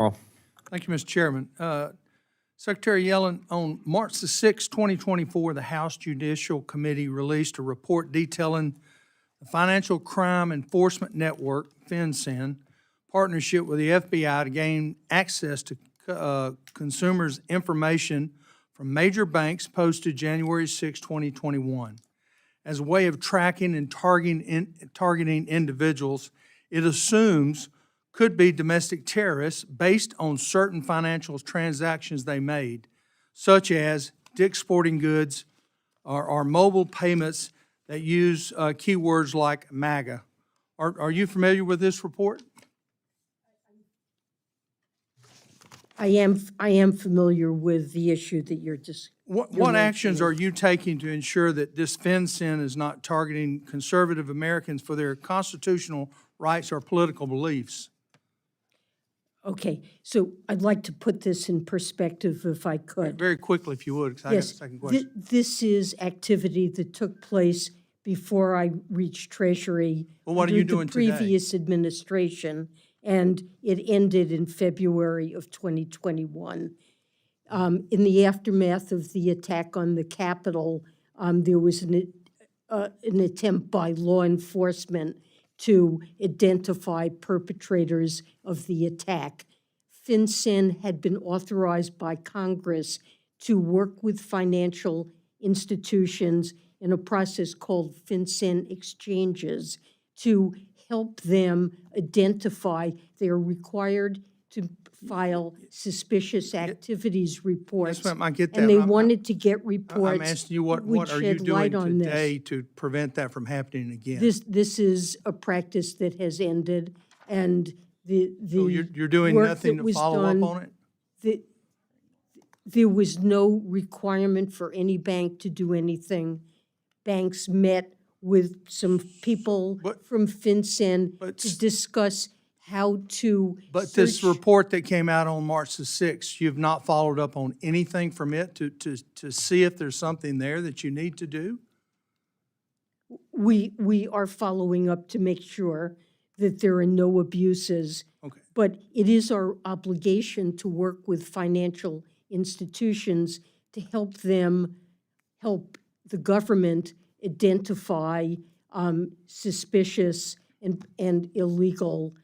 Carl. Thank you, Mr. Chairman. Secretary Yellen, on March the 6th, 2024, the House Judicial Committee released a report detailing the Financial Crime Enforcement Network, FinCEN, partnership with the FBI to gain access to consumers' information from major banks posted January 6, 2021. As a way of tracking and targeting individuals, it assumes could be domestic terrorists based on certain financial transactions they made, such as Dick's Sporting Goods or mobile payments that use keywords like MAGA. Are you familiar with this report? I am familiar with the issue that you're just. What actions are you taking to ensure that this FinCEN is not targeting conservative Americans for their constitutional rights or political beliefs? Okay, so I'd like to put this in perspective if I could. Very quickly, if you would, because I got a Yes, second question. this is activity that took place before I reached Treasury. Well, what are you under doing the today? previous administration, and it ended in February of 2021. In the aftermath of the attack on the Capitol, there was an attempt by law enforcement to identify perpetrators of the attack. FinCEN had been authorized by Congress to work with financial institutions in a process called FinCEN exchanges to help them identify. They are required to file suspicious activities reports. Yes, ma'am, I get that. And they I'm- wanted to get reports. I'm asking you, what would are you shed doing light on this. today to prevent that from happening again? This is a practice that has ended, and the So you're doing work nothing that to was follow done- up on it? There was no requirement for any bank to do anything. Banks met with some people But- from FinCEN but to s- discuss how to But this search- report that came out on March the 6th, you've not followed up on anything from it to see if there's something there that you need to do? We are following up to make sure that there are no abuses. Okay. But it is our obligation to work with financial institutions to help them, help the government identify suspicious and illegal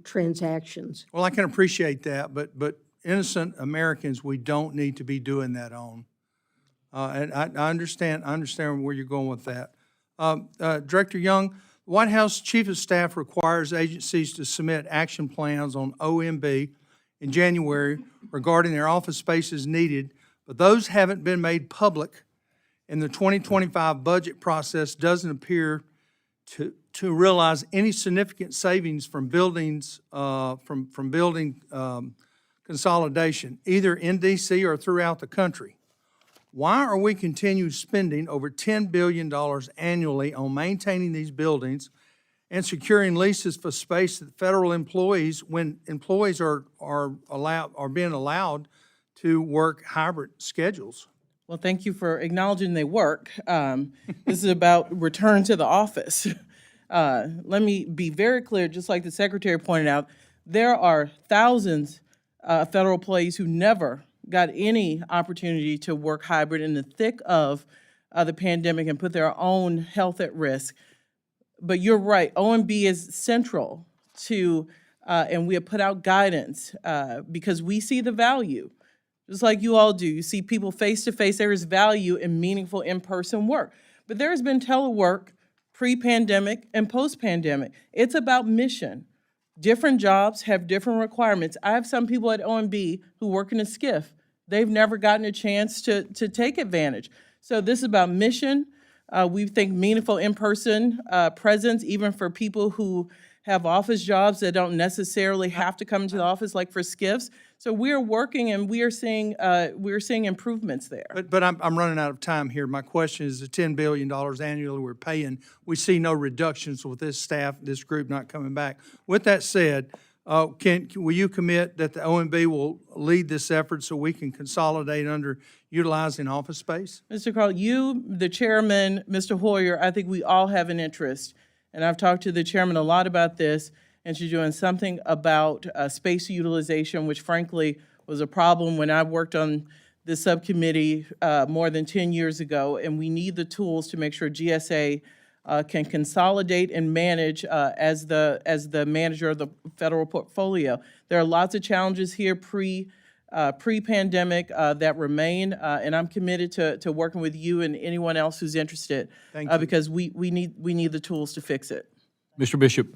transactions. Well, I can appreciate that, but innocent Americans, we don't need to be doing that on. And I understand where you're going with that. Director Young, the White House Chief of Staff requires agencies to submit action plans on OMB in January regarding their office spaces needed, but those haven't been made public, and the 2025 budget process doesn't appear to realize any significant savings from buildings, from building consolidation, either in D.C. or throughout the country. Why are we continuing spending over $10 billion annually on maintaining these buildings and securing leases for space that federal employees, when employees are being allowed to work hybrid schedules? Well, thank you for acknowledging they work. This is about return to the office. Let me be very clear, just like the Secretary pointed out, there are thousands of federal employees who never got any opportunity to work hybrid in the thick of the pandemic and put their own health at risk. But you're right, OMB is central to, and we have put out guidance because we see the value. Just like you all do, you see people face to face, there is value in meaningful in-person work. But there has been telework pre-pandemic and post-pandemic. It's about mission. Different jobs have different requirements. I have some people at OMB who work in a SCIF. They've never gotten a chance to take advantage. So this is about mission. We think meaningful in-person presence, even for people who have office jobs that don't necessarily have to come into the office, like for SCIFs. So we are working, and we are seeing improvements there. But I'm running out of time here. My question is the $10 billion annually we're paying. We see no reductions with this staff, this group not coming back. With that said, will you commit that the OMB will lead this effort so we can consolidate under utilizing office space? Mr. Carl, you, the chairman, Mr. Hoyer, I think we all have an interest, and I've talked to the chairman a lot about this, and she's doing something about space utilization, which frankly was a problem when I worked on this subcommittee more than 10 years ago, and we need the tools to make sure GSA can consolidate and manage as the manager of the federal portfolio. There are lots of challenges here pre-pandemic that remain, and I'm committed to working with you and anyone else who's interested. Thank you. Because we need the tools to fix it. Mr. Bishop.